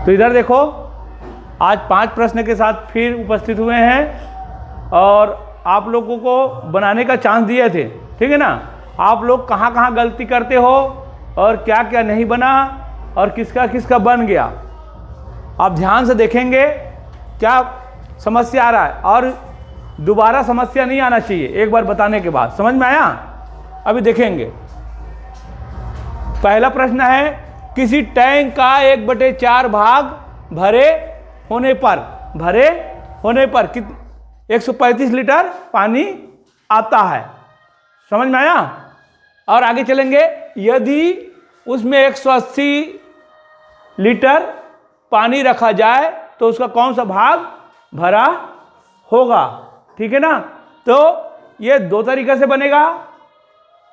तो इधर देखो, आज 5 प्रश्न के साथ फिर उपस्थित हुए हैं और आप लोगों को बनाने का चांस दिए थे, ठीक है ना। आप लोग कहाँ कहाँ गलती करते हो और क्या क्या नहीं बना और किसका किसका बन गया, आप ध्यान से देखेंगे क्या समस्या आ रहा है। और दोबारा समस्या नहीं आना चाहिए, एक बार बताने के बाद। समझ में आया? अभी देखेंगे। पहला प्रश्न है, किसी टैंक का 1/4 भाग भरे होने पर 135 लीटर पानी आता है। समझ में आया? और आगे चलेंगे, यदि उसमें 180 लीटर पानी रखा जाए तो उसका कौन सा भाग भरा होगा। ठीक है ना। तो ये 2 तरीके से बनेगा,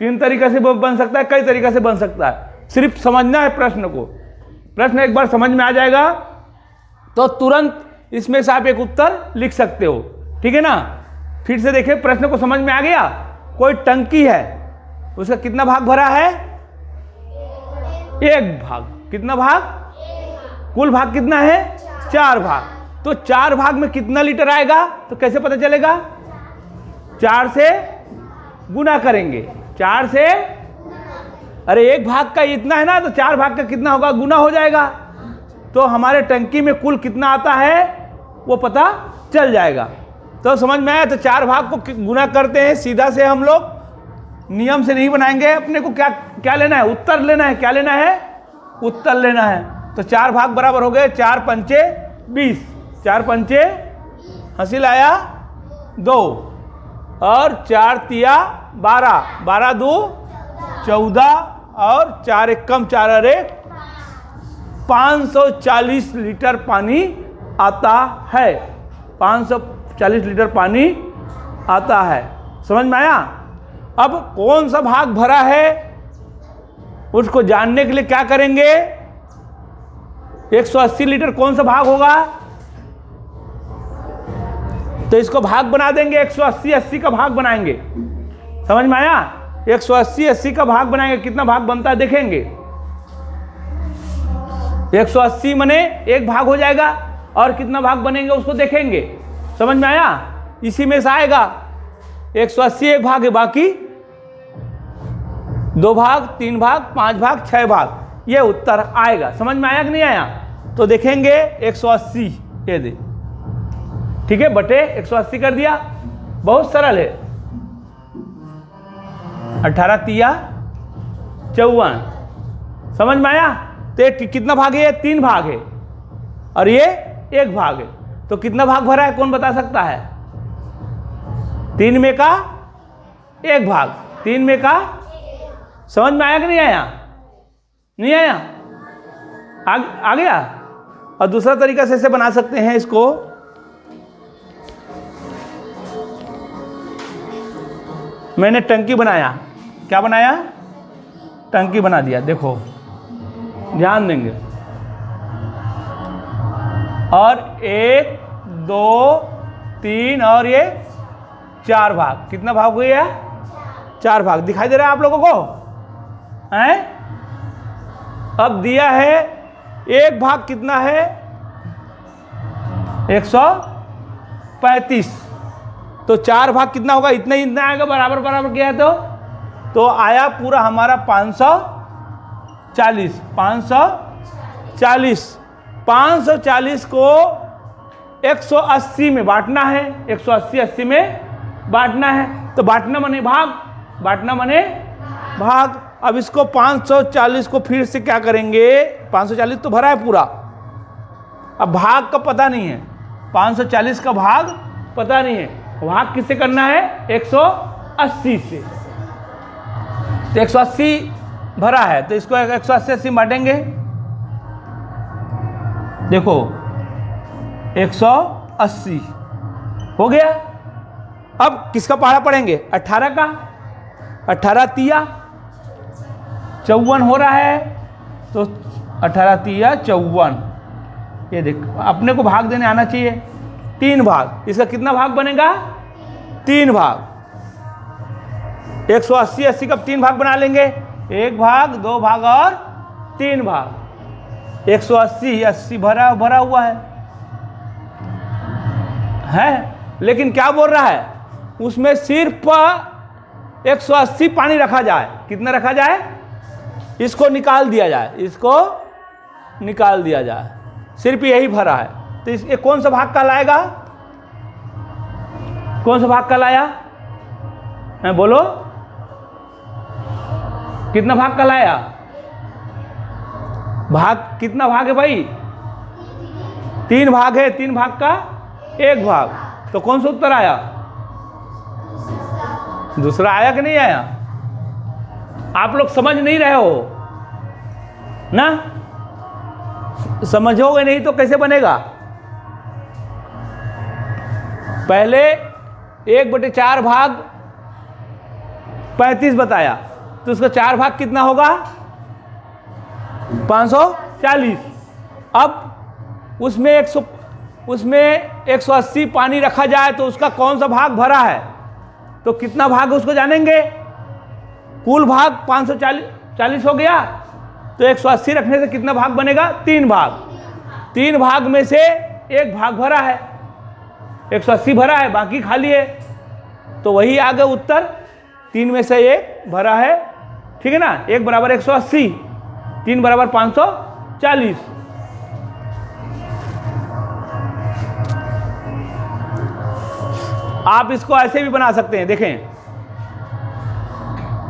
3 तरीके से बन सकता है, कई तरीके से बन सकता है। सिर्फ समझना है प्रश्न को। प्रश्न एक बार समझ में आ जाएगा तो तुरंत इसमें से आप एक उत्तर लिख सकते हो। ठीक है ना। फिर से देखिए, प्रश्न को समझ में आ गया। कोई टंकी है, उसका कितना भाग भरा है? 1 भाग। कितना भाग? कुल भाग कितना है? 4 भाग। तो 4 भाग में कितना लीटर आएगा तो कैसे पता चलेगा? 4 से गुना करेंगे। 4 से, अरे 1 भाग का इतना है ना, तो 4 भाग का कितना होगा, गुना हो जाएगा। तो हमारे टंकी में कुल कितना आता है वो पता चल जाएगा। तो समझ में आया? तो 4 भाग को गुना करते हैं सीधा से, हम लोग नियम से नहीं बनाएंगे। अपने को क्या क्या लेना है? उत्तर लेना है। क्या लेना है? उत्तर लेना है। तो 4 भाग बराबर हो गए 4 पंचे 20, 4 पंचे हंसी लाया 2 और 4 तिया 12, 12 2 14 और 4 1 कम 4 अरे 540 लीटर पानी आता है। 540 लीटर पानी आता है। समझ में आया? अब कौन सा भाग भरा है उसको जानने के लिए क्या करेंगे? 180 लीटर कौन सा भाग होगा? तो इसको भाग बना देंगे, 180 80 का भाग बनाएंगे। समझ में आया? 180 80 का भाग बनाएंगे। कितना भाग बनता है देखेंगे। 180 मने 1 भाग हो जाएगा और कितना भाग बनेंगे उसको देखेंगे। समझ में आया? इसी में से आएगा। 180 1 भाग है, बाकी 2 भाग 3 भाग 5 भाग 6 भाग, ये उत्तर आएगा। समझ में आया कि नहीं आया? तो देखेंगे 180 ये दे, ठीक है, बटे 180 कर दिया। बहुत सरल है। 18 तिया 54। समझ में आया? तो कितना भाग है? 3 भाग है और ये 1 भाग है। तो कितना भाग भरा है कौन बता सकता है? 3 में का 1 भाग, 3 में का। समझ में आया कि नहीं आया? नहीं आया? आ गया? और दूसरा तरीका से ऐसे बना सकते हैं इसको। मैंने टंकी बनाया। क्या बनाया? टंकी बना दिया। देखो ध्यान देंगे। और 1 2 3 और ये 4 भाग। कितना भाग हुई है? 4 भाग। दिखाई दे रहा है आप लोगों को? हैं? अब दिया है 1 भाग कितना है? 135। तो 4 भाग कितना होगा? इतना ही इतना आएगा, बराबर बराबर किया है तो आया पूरा हमारा 540। 540 540 को 180 में बांटना है। 180 80 में बांटना है। तो बांटना मने भाग, बांटना मने भाग। अब इसको 540 को फिर से क्या करेंगे? 540 तो भरा है पूरा, अब भाग का पता नहीं है। 540 का भाग पता नहीं है, भाग किससे करना है? 180 से। तो 180 भरा है तो इसको 180 80 बांटेंगे। देखो 180 हो गया। अब किसका पहाड़ा पढ़ेंगे? 18 का। 18 तिया 54 हो रहा है, तो 18 तिया 54। ये देख, अपने को भाग देने आना चाहिए। 3 भाग। इसका कितना भाग बनेगा? 3 भाग। 180 80 का 3 भाग बना लेंगे। 1 भाग 2 भाग और 3 भाग। 180, 80 भरा भरा हुआ है, लेकिन क्या बोल रहा है, उसमें सिर्फ 180 पानी रखा जाए। कितना रखा जाए? इसको निकाल दिया जाए, इसको निकाल दिया जाए, सिर्फ यही भरा है। तो ये कौन सा भाग कहलाएगा? कौन सा भाग कहलाया है? बोलो, कितना भाग कहलाया? भाग कितना भाग है भाई? 3 भाग है, 3 भाग का 1 भाग। तो कौन सा उत्तर आया? दूसरा आया कि नहीं आया? आप लोग समझ नहीं रहे हो ना, समझोगे नहीं तो कैसे बनेगा? पहले 1/4 भाग 35 बताया, तो उसका 4 भाग कितना होगा? 540। अब उसमें 180 पानी रखा जाए तो उसका कौन सा भाग भरा है? तो कितना भाग उसको जानेंगे। कुल भाग 540 हो गया, तो 180 रखने से कितना भाग बनेगा? 3 भाग। 3 भाग में से 1 भाग भरा है, 180 भरा है, बाकी खाली है। तो वही आ गया उत्तर, 3 में से 1 भरा है, ठीक है ना। 1 बराबर 180, 3 बराबर 540। आप इसको ऐसे भी बना सकते हैं, देखें,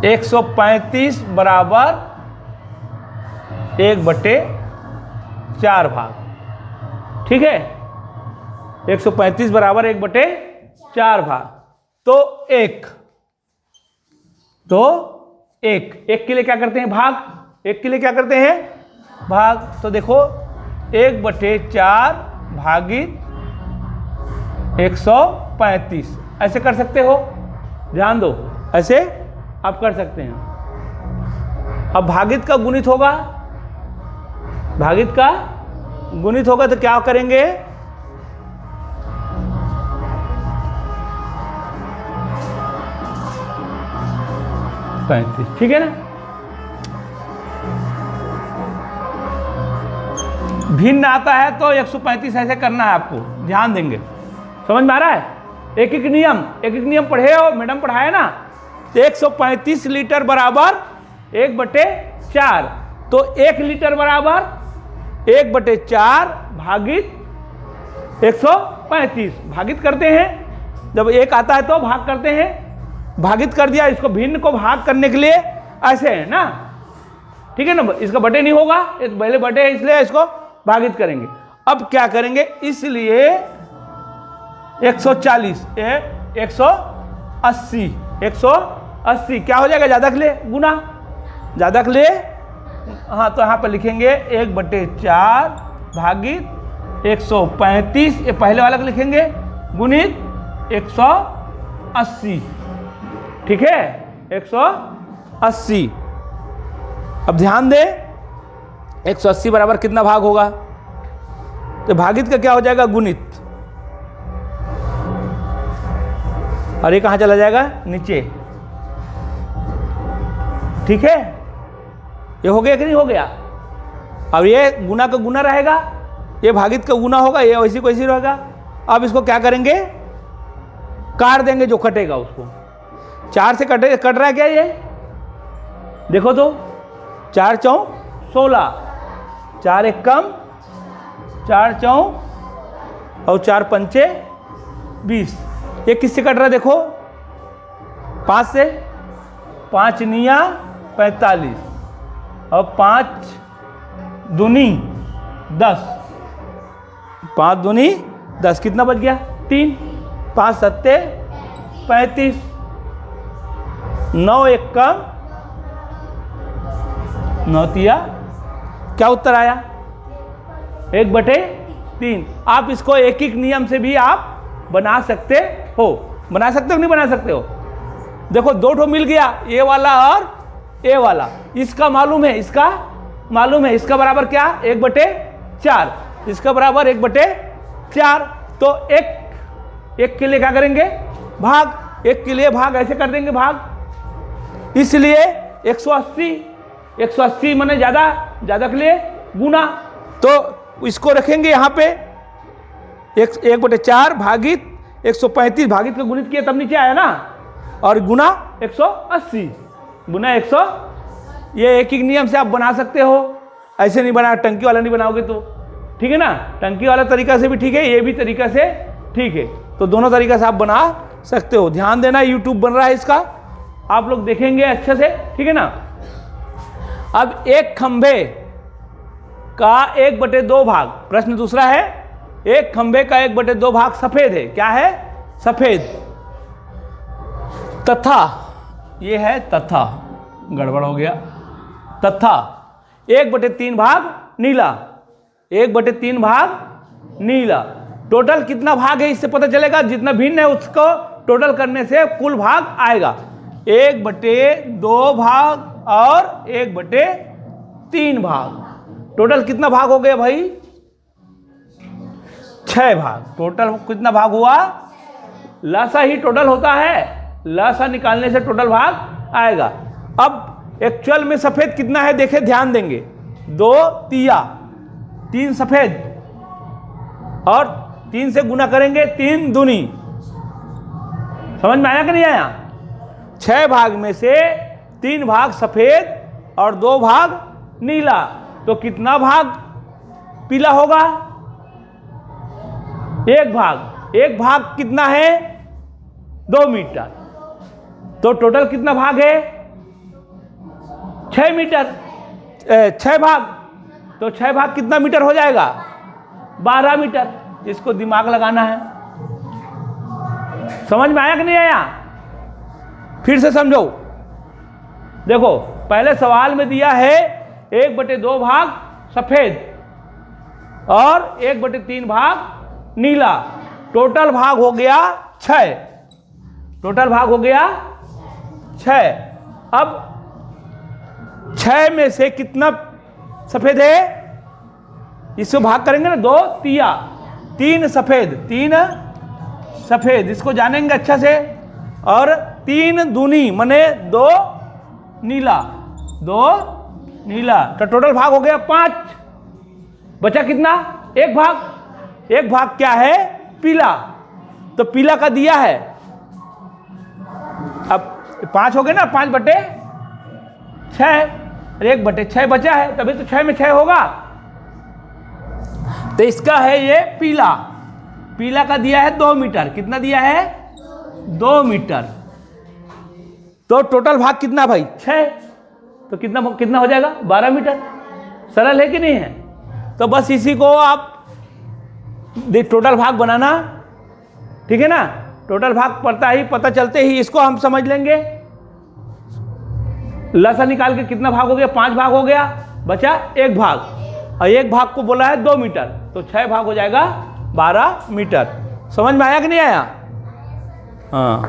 135 बराबर 1/4 भाग, ठीक है। 135 बराबर 1/4 भाग, तो 1 के लिए क्या करते हैं? भाग। 1 के लिए क्या करते हैं? भाग। तो देखो 1/4 भागित 135, ऐसे कर सकते हो, ध्यान दो, ऐसे आप कर सकते हैं। अब भागित का गुणित होगा, भागित का गुणित होगा तो क्या करेंगे? ठीक है ना। भिन्न आता है तो 135 ऐसे करना है आपको, ध्यान देंगे। समझ में आ रहा है? एक एक नियम पढ़े हो, मैडम पढ़ाया ना। तो 135 लीटर बराबर 1/4, तो 1 लीटर बराबर 1/4 भागित 135। भागित करते हैं, जब 1 आता है तो भाग करते हैं, भागित कर दिया। इसको भिन्न को भाग करने के लिए ऐसे है ना, ठीक है ना। इसका बटे नहीं होगा, पहले बटे है इसलिए इसको भागित करेंगे। अब क्या करेंगे? इसलिए 140 180 क्या हो जाएगा? ज़्यादा के लिए गुना, ज़्यादा के लिए, हाँ, तो यहाँ पर लिखेंगे 1/4 भागित 135, ये पहले वाला को लिखेंगे, गुणित 180, ठीक है, 180। अब ध्यान दे, 180 बराबर कितना भाग होगा? तो भागित का क्या हो जाएगा? गुणित, और ये कहाँ चला जाएगा? नीचे, ठीक है। ये हो गया कि नहीं हो गया? अब ये गुना का गुना रहेगा, ये भागित का गुना होगा, ये वैसी को वैसी रहेगा। अब इसको क्या करेंगे? काट देंगे, जो कटेगा उसको। 4 से कट रहा है क्या? ये देखो तो, 4 चौं 16, 4 एक कम, 4 चौं और 4 पंचे 20। ये किससे कट रहा है? देखो 5 से, 5 निया 45 और 5 दूनी 10, 5 दूनी 10, कितना बच गया? 3, 5 सत्ते 35, 9 एक कम, 9 तिया, क्या उत्तर आया? 1/3। आप इसको एक एक नियम से भी आप बना सकते हो। बना सकते हो नहीं बना सकते हो? देखो 2 ठो मिल गया, ये वाला और ये वाला। इसका मालूम है, इसका मालूम है, इसका बराबर क्या? 1/4, इसका बराबर 1/4। तो एक के लिए क्या करेंगे? भाग। 1 के लिए भाग, ऐसे कर देंगे भाग। इसलिए 180 माने ज़्यादा के लिए गुना, तो इसको रखेंगे यहाँ पे 1/4 भागित 135 भागित का गुणित किया तब नीचे आया ना, और गुना 180 गुना 100। ये एक ही नियम से आप बना सकते हो, ऐसे नहीं बना, टंकी वाला नहीं बनाओगे तो, ठीक है ना। टंकी वाला तरीका से भी ठीक है, ये भी तरीका से ठीक है, तो दोनों तरीका से आप बना सकते हो। ध्यान देना, यूट्यूब बन रहा है इसका, आप लोग देखेंगे अच्छे से, ठीक है ना। अब एक खंभे का 1/2 भाग, प्रश्न दूसरा है, एक खंभे का 1/2 भाग सफेद है। क्या है? सफेद। तथा, ये है तथा, गड़बड़ हो गया, तथा 1/3 भाग नीला, 1/3 भाग नीला। टोटल कितना भाग है इससे पता चलेगा, जितना भिन्न है उसको टोटल करने से कुल भाग आएगा। 1/2 भाग और 1/3 भाग, टोटल कितना भाग हो गया भाई? 6 भाग। टोटल कितना भाग हुआ? लसा ही टोटल होता है, लसा निकालने से टोटल भाग आएगा। अब एक्चुअल में सफेद कितना है देखे, ध्यान देंगे। 2 तिया, 3 सफेद, और 3 से गुना करेंगे 3 दूनी। समझ में आया कि नहीं आया? 6 भाग में से 3 भाग सफेद और 2 भाग नीला, तो कितना भाग पीला होगा? 1 भाग। 1 भाग कितना है? 2 मीटर। तो टोटल कितना भाग है? 6 मीटर, 6 भाग। तो 6 भाग कितना मीटर हो जाएगा? 12 मीटर। इसको दिमाग लगाना है। समझ में आया कि नहीं आया? फिर से समझो। देखो, पहले सवाल में दिया है 1/2 भाग सफेद और 1/3 भाग नीला। टोटल भाग हो गया 6। टोटल भाग हो गया 6। अब 6 में से कितना सफेद है? इसको भाग करेंगे ना, 2 तिया, 3 सफेद, 3 सफेद, इसको जानेंगे अच्छा से। और 3 दूनी मने 2 नीला, 2 नीला। तो टोटल भाग हो गया 5। बचा कितना? 1 भाग। 1 भाग क्या है? पीला। तो पीला का दिया है, अब 5 हो गए ना, 5/6, 1/6 बचा है, तभी तो 6 में 6 होगा। तो इसका है ये पीला। पीला का दिया है 2 मीटर। कितना दिया है? 2 मीटर। तो टोटल भाग कितना भाई? 6। तो कितना हो जाएगा? 12 मीटर। सरल है कि नहीं है? तो बस इसी को आप टोटल भाग बनाना, ठीक है ना। टोटल भाग पता चलते ही इसको हम समझ लेंगे। लसा निकाल के कितना भाग हो गया? 5 भाग हो गया, बचा 1 भाग, और 1 भाग को बोला है 2 मीटर, तो 6 भाग हो जाएगा 12 मीटर। समझ में आया कि नहीं आया? हाँ।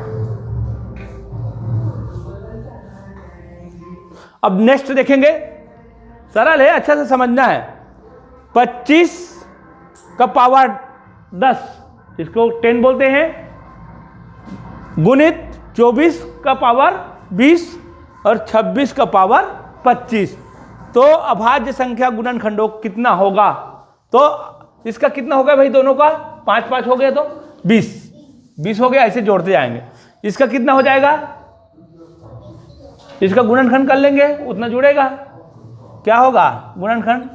अब नेक्स्ट देखेंगे, सरल है, अच्छा से समझना है। 25 का पावर 10, इसको 10 बोलते हैं, गुणित 24 का पावर 20 और 26 का पावर 25। तो अभाज्य संख्या गुणनखंडों कितना होगा? तो इसका कितना हो गया भाई? दोनों का 5-5 हो गया, तो 20 हो गया। ऐसे जोड़ते जाएंगे। इसका कितना हो जाएगा? इसका गुणनखंड कर लेंगे, उतना जुड़ेगा। क्या होगा गुणनखंड?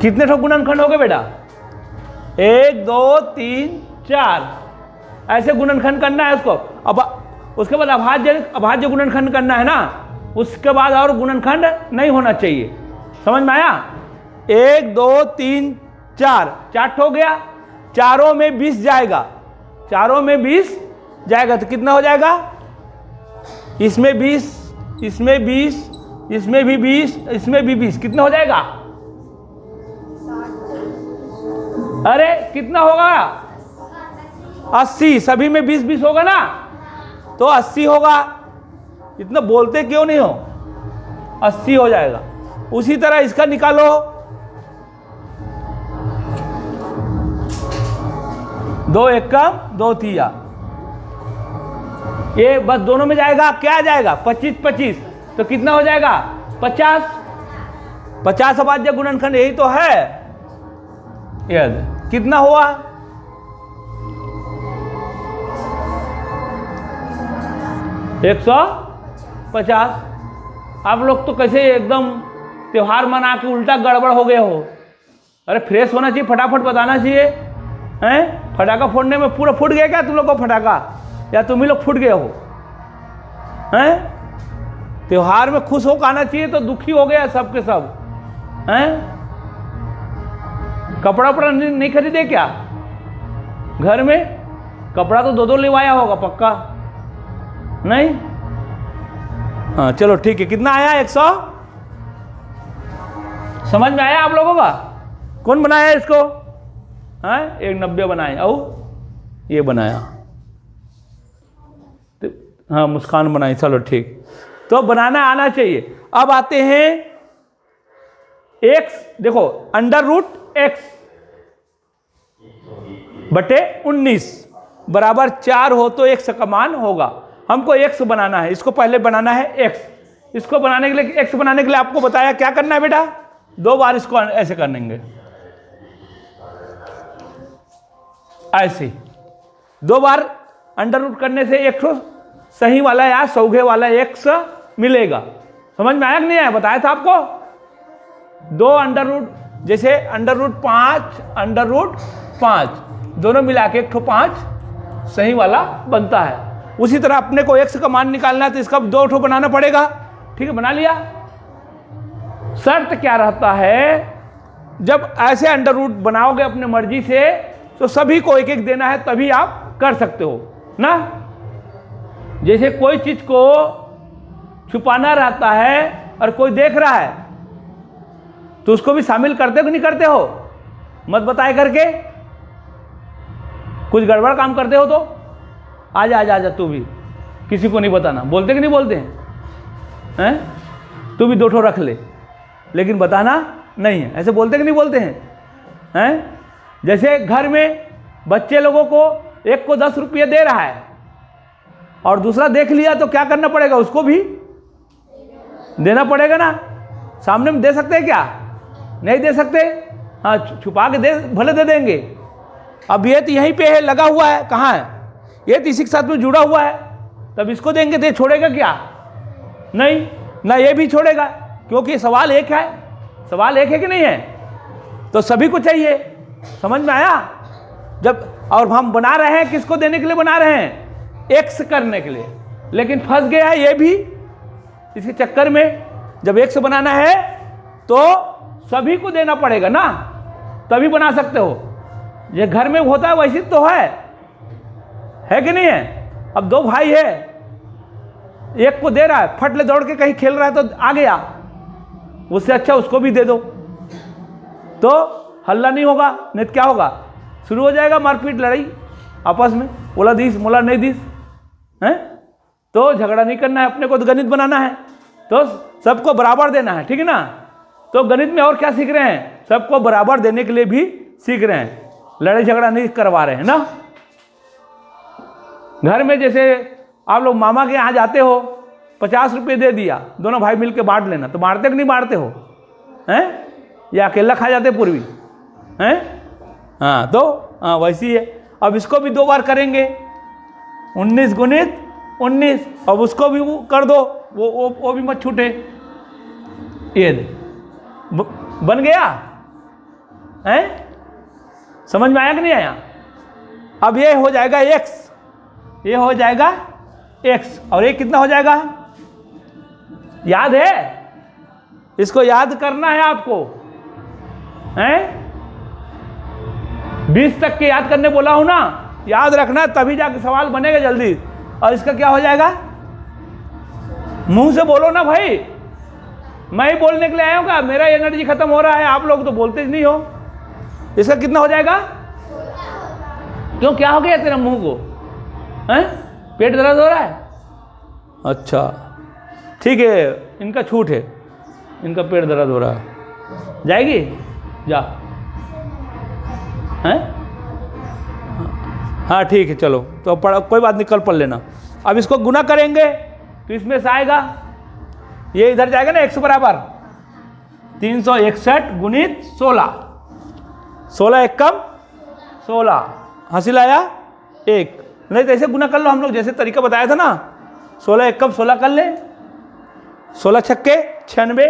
कितने ठो गुणनखंड हो गए बेटा? 1 2 3 4, ऐसे गुणनखंड करना है उसको। अब उसके बाद अभाज्य गुणनखंड करना है ना, उसके बाद और गुणनखंड नहीं होना चाहिए। समझ में आया? 1 2 3 4, 4 हो गया। चारों में 20 जाएगा, चारों में 20 जाएगा, तो कितना हो जाएगा? इसमें 20, इसमें 20, इसमें भी 20, इसमें भी 20, कितना हो जाएगा? अरे कितना होगा? 80। सभी में 20-20 होगा ना, तो 80 होगा। इतना बोलते क्यों नहीं हो? 80 हो जाएगा। उसी तरह इसका निकालो। 2 एकम 2 तिया, ये बस दोनों में जाएगा, क्या आ जाएगा 25 25, तो कितना हो जाएगा 50। 50 अभाज्य गुणनखंड यही तो है। याद कितना हुआ 150। आप लोग तो कैसे एकदम त्योहार मना के उल्टा गड़बड़ हो गए हो। अरे फ्रेश होना चाहिए, फटाफट बताना चाहिए। हैं फटाका फोड़ने में पूरा फूट गया क्या तुम लोग को फटाका, या तुम ही लोग फूट गए हो? हैं त्योहार में खुश होकर आना चाहिए तो दुखी हो गया सब के सब। हैं कपड़ा वपड़ा नहीं खरीदे क्या घर में? कपड़ा तो दो लिवाया होगा पक्का, नहीं? हाँ चलो ठीक है। कितना आया 100? समझ में आया आप लोगों का? कौन बनाया इसको? हाँ 190 बनाए और ये बनाया, हाँ मुस्कान बनाई। चलो ठीक, तो बनाना आना चाहिए। अब आते हैं x, देखो अंडर रूट x बटे 19 बराबर 4 हो तो x का मान होगा। हमको x बनाना है, इसको पहले बनाना है x। इसको बनाने के लिए, x बनाने के लिए आपको बताया क्या करना है बेटा, 2 बार इसको ऐसे करेंगे, ऐसे 2 बार अंडर रूट करने से एक तो सही वाला या सौगे वाला x मिलेगा। समझ में आया कि नहीं आया? बताया था आपको। 2 अंडर रूट, जैसे अंडर रूट 5 अंडर रूट 5 दोनों मिला के एक तो 5 सही वाला बनता है। उसी तरह अपने को x का मान निकालना है तो इसका 2 ठो बनाना पड़ेगा। ठीक है, बना लिया। शर्त क्या रहता है, जब ऐसे अंडर रूट बनाओगे अपने मर्जी से तो सभी को एक एक देना है, तभी आप कर सकते हो ना। जैसे कोई चीज को छुपाना रहता है और कोई देख रहा है तो उसको भी शामिल करते हो कि नहीं करते हो? मत बताए करके, कुछ गड़बड़ काम करते हो तो आजा आजा आजा, तू भी किसी को नहीं बताना। बोलते कि नहीं बोलते हैं? तू भी 2 ठो रख ले लेकिन बताना नहीं है, ऐसे बोलते कि नहीं बोलते हैं? जैसे घर में बच्चे लोगों को एक को 10 रुपये दे रहा है और दूसरा देख लिया तो क्या करना पड़ेगा, उसको भी देना पड़ेगा ना। सामने में दे सकते हैं क्या? नहीं दे सकते। हाँ छुपा के दे, भले दे देंगे। अब ये तो यहीं पे है, लगा हुआ है, कहाँ है ये? तो इसी के साथ में जुड़ा हुआ है, तब इसको देंगे तो छोड़ेगा क्या? नहीं ना, ये भी छोड़ेगा, क्योंकि सवाल एक है। सवाल एक है कि नहीं है? तो सभी को चाहिए। समझ में आया? जब और हम बना रहे हैं, किसको देने के लिए बना रहे हैं? एक्स करने के लिए, लेकिन फंस गया है ये भी इसी चक्कर में। जब एक्स बनाना है तो सभी को देना पड़ेगा ना, तभी बना सकते हो। ये घर में होता है वैसे तो है कि नहीं है? अब 2 भाई है, एक को दे रहा है, फट ले दौड़ के कहीं खेल रहा है तो आ गया, उससे अच्छा उसको भी दे दो तो हल्ला नहीं होगा। नहीं तो क्या होगा, शुरू हो जाएगा मारपीट, लड़ाई आपस में, बोला दीस मोला नहीं दीस हैं। तो झगड़ा नहीं करना है, अपने को तो गणित बनाना है, तो सबको बराबर देना है। ठीक है ना? तो गणित में और क्या सीख रहे हैं? सबको बराबर देने के लिए भी सीख रहे हैं, लड़ाई झगड़ा नहीं करवा रहे हैं ना। घर में जैसे आप लोग मामा के यहाँ जाते हो, 50 रुपये दे दिया, दोनों भाई मिलके बांट लेना, तो बांटते कि नहीं बांटते हो? हैं या अकेला खा जाते पूर्वी हैं? हाँ तो हाँ वैसी है। अब इसको भी 2 बार करेंगे, 19 गुणित 19, अब उसको भी कर दो, वो भी मत छूटे। ये बन गया हैं? समझ में आया कि नहीं आया? अब ये हो जाएगा x, ये हो जाएगा x, और ये कितना हो जाएगा? याद है? इसको याद करना है आपको हैं? 20 तक के याद करने बोला हूं ना, याद रखना, तभी जाके सवाल बनेगा जल्दी। और इसका क्या हो जाएगा? मुंह से बोलो ना भाई, मैं ही बोलने के लिए आया हूँ क्या? मेरा एनर्जी खत्म हो रहा है, आप लोग तो बोलते ही नहीं हो। इसका कितना हो जाएगा? क्यों, क्या हो गया तेरा मुंह को? हैं? पेट दर्द हो रहा है? अच्छा ठीक है, इनका छूट है, इनका पेट दर्द हो रहा है, जाएगी जा हैं? हाँ ठीक है चलो, तो पढ़ा, कोई बात नहीं, कल पढ़ लेना। अब इसको गुना करेंगे तो इसमें से आएगा, ये इधर जाएगा ना, x बराबर 361 गुणित 16, 16 एक कम 16, हासिल आया 1। नहीं तो ऐसे गुना कर लो, हम लोग जैसे तरीका बताया था ना, 16 एक कम 16 कर ले, 16 छक्के 96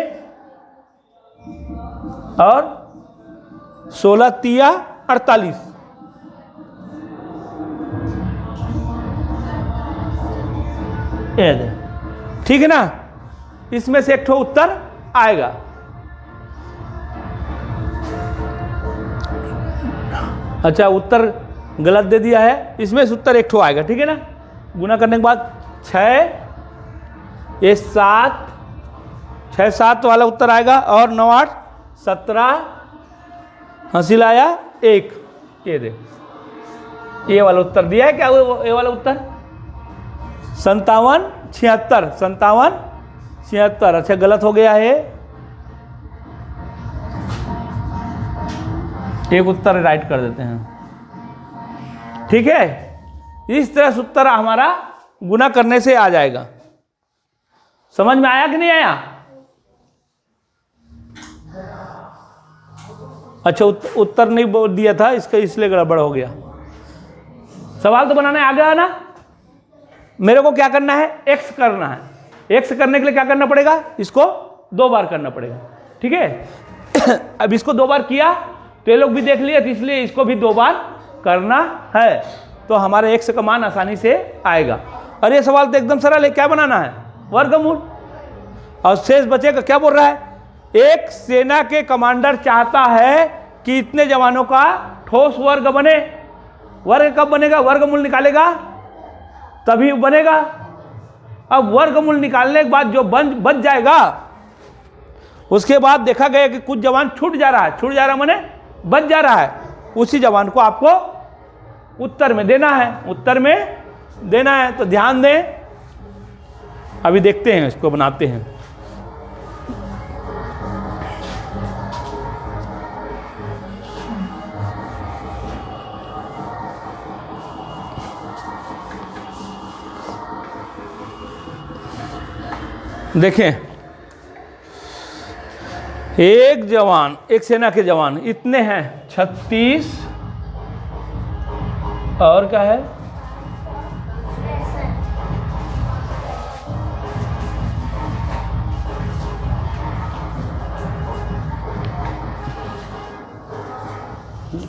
और 16 तिया 48। ठीक है ना, इसमें से एक ठो उत्तर आएगा। अच्छा, उत्तर गलत दे दिया है, इसमें से उत्तर एक ठो आएगा। ठीक है ना, गुना करने के बाद 6 ये 7, 6 7 वाला उत्तर आएगा और 9 8 17, हासिल आया 1। ये दे, ये वाला उत्तर दिया है क्या? ये वाला उत्तर 57 76, 57 76। अच्छा, गलत हो गया है, एक उत्तर राइट कर देते हैं। ठीक है, इस तरह से उत्तर हमारा गुना करने से आ जाएगा। समझ में आया कि नहीं आया? अच्छा, उत्तर नहीं बोल दिया था इसका, इसलिए गड़बड़ हो गया। सवाल तो बनाने आ गया ना। मेरे को क्या करना है? एक्स करना है। एक्स करने के लिए क्या करना पड़ेगा? इसको 2 बार करना पड़ेगा। ठीक है अब इसको 2 बार किया तो ये लोग भी देख लिए, तो इसलिए इसको भी 2 बार करना है, तो हमारे एक्स का मान आसानी से आएगा। और ये सवाल तो एकदम सरल है, क्या बनाना है? वर्गमूल। और शेष बचेगा, क्या बोल रहा है? एक सेना के कमांडर चाहता है कि इतने जवानों का ठोस वर्ग बने। वर्ग कब बनेगा? वर्गमूल निकालेगा तभी बनेगा। अब वर्गमूल निकालने के बाद जो बच जाएगा, उसके बाद देखा गया कि कुछ जवान छूट जा रहा है। छूट जा रहा माने बच जा रहा है, उसी जवान को आपको उत्तर में देना है। उत्तर में देना है तो ध्यान दें। अभी देखते हैं, इसको बनाते हैं। देखें, एक जवान, एक सेना के जवान इतने हैं 36 और क्या है,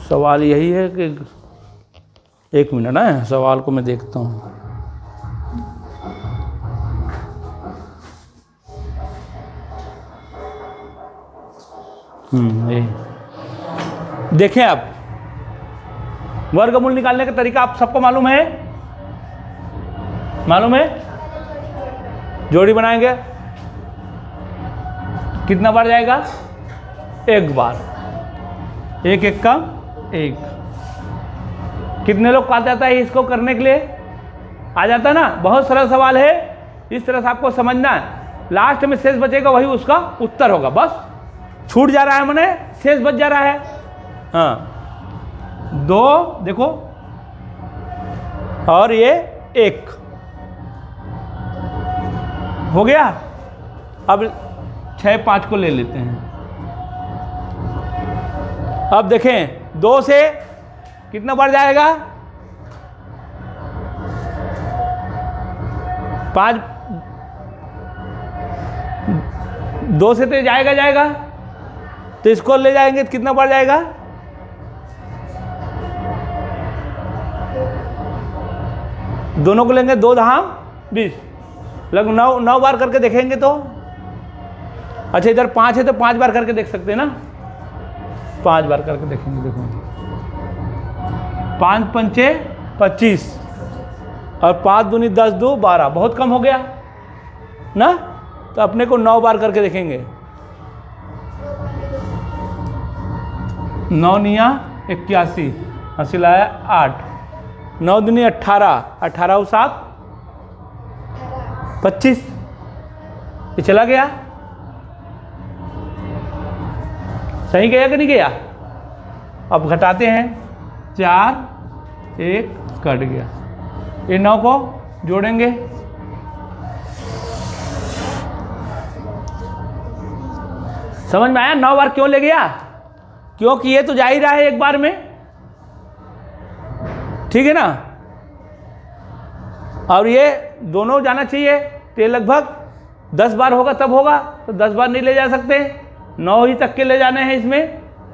सवाल यही है कि 1 मिनट है, सवाल को मैं देखता हूँ। देखें, आप वर्गमूल निकालने का तरीका आप सबको मालूम है? मालूम है? जोड़ी बनाएंगे, कितना बार जाएगा? 1 बार। 1 1 का 1। कितने लोग आ जाता है इसको करने के लिए? आ जाता है ना। बहुत सरल सवाल है, इस तरह से आपको समझना है। लास्ट में शेष बचेगा, वही उसका उत्तर होगा। बस छूट जा रहा है माने शेष बच जा रहा है। हाँ, 2 देखो और ये 1 हो गया। अब 6 5 को ले लेते हैं। अब देखें, 2 से कितना बढ़ जाएगा? 5, 2 से तो जाएगा, तो इसको ले जाएंगे तो कितना बढ़ जाएगा? दोनों को लेंगे 2 धाम 20, लगभग 9 बार करके देखेंगे तो। अच्छा, इधर 5 है तो 5 बार करके देख सकते हैं ना। 5 बार करके देखेंगे। देखो, 5 पंचे 25 और 5 दूनी 10 2 12, बहुत कम हो गया ना। तो अपने को 9 बार करके देखेंगे। 9 निया 81, हासिल आया 8। 9 दूनी 18, 18 और 7 25, ये चला गया। सही गया कि नहीं गया? अब घटाते हैं, 4 1 कट गया। ये 9 को जोड़ेंगे। समझ में आया 9 बार क्यों ले गया? क्योंकि ये तो जा ही रहा है एक बार में, ठीक है ना, और ये दोनों जाना चाहिए, तो ये लगभग 10 बार होगा तब होगा, तो 10 बार नहीं ले जा सकते, 9 ही तक के ले जाने हैं इसमें,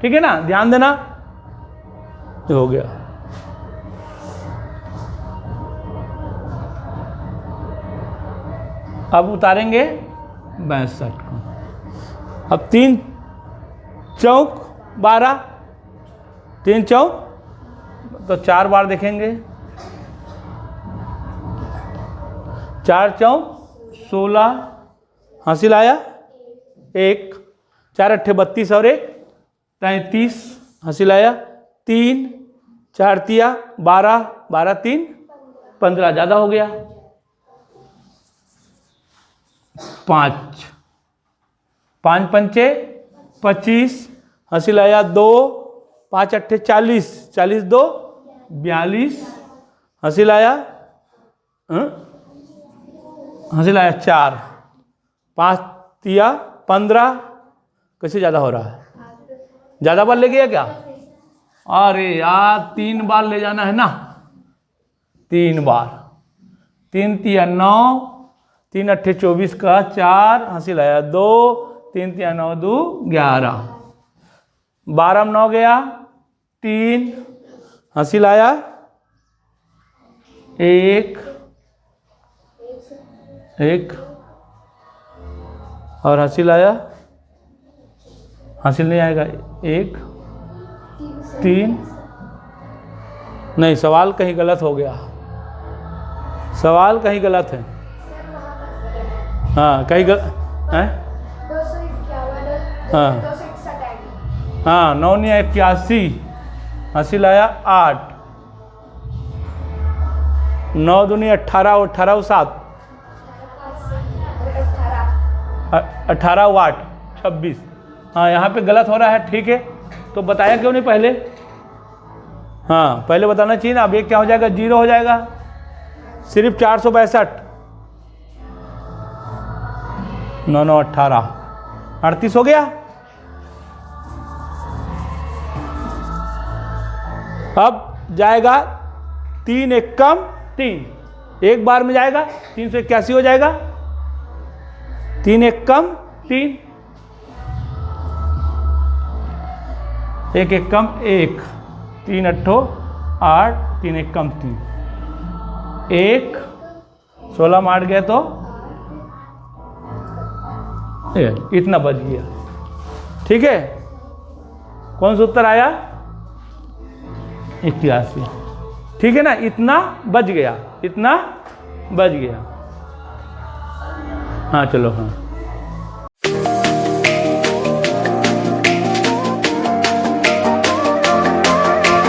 ठीक है ना, ध्यान देना। ये हो गया। अब उतारेंगे 62 को। अब 3 चौक 12, 3 चौक तो 4 बार देखेंगे, 4 चौक 16, हासिल आया 1, 4 अट्ठे 32 और 1 33, हासिल आया 3, 4 तिया 12, 12 3 15, ज़्यादा हो गया 5, 5 पंचे 25, हासिल आया 2, 5 अट्ठे 40, 40 2 42, हासिल आया हासिल आया 4, 5 तिया 15, कैसे ज़्यादा हो रहा है? ज़्यादा बार ले गया क्या? अरे यार 3 बार ले जाना है ना, 3 बार, 3 तिया 9, 3 अट्ठे 24 का 4, हासिल आया 2, 3 तिया 9 2 11, 12 में 9 गया 3, हासिल आया 1 और हासिल आया, हासिल नहीं आएगा 1 3, नहीं, सवाल कहीं गलत हो गया, सवाल कहीं गलत है। हाँ कहीं है, हाँ 9 नहीं 81, हासिल आया 8, 9 दूनी 18, 18 7 18 वाट 26। हाँ यहाँ पे गलत हो रहा है, ठीक है, तो बताया क्यों नहीं पहले? हाँ पहले बताना चाहिए ना। अब ये क्या हो जाएगा? 0 हो जाएगा, सिर्फ 462, 9 9 18 38 हो गया। अब जाएगा 3 1 कम 3, एक बार में जाएगा 381 हो जाएगा, 3 1 कम 3, 1 1 कम 1, 3 अट्ठो 8, 3 1 कम 3, 1 16 में 8 गया तो इतना बच गया, ठीक है। कौन सा उत्तर आया? 81, ठीक है ना, इतना बच गया, इतना बच गया। हाँ चलो, हाँ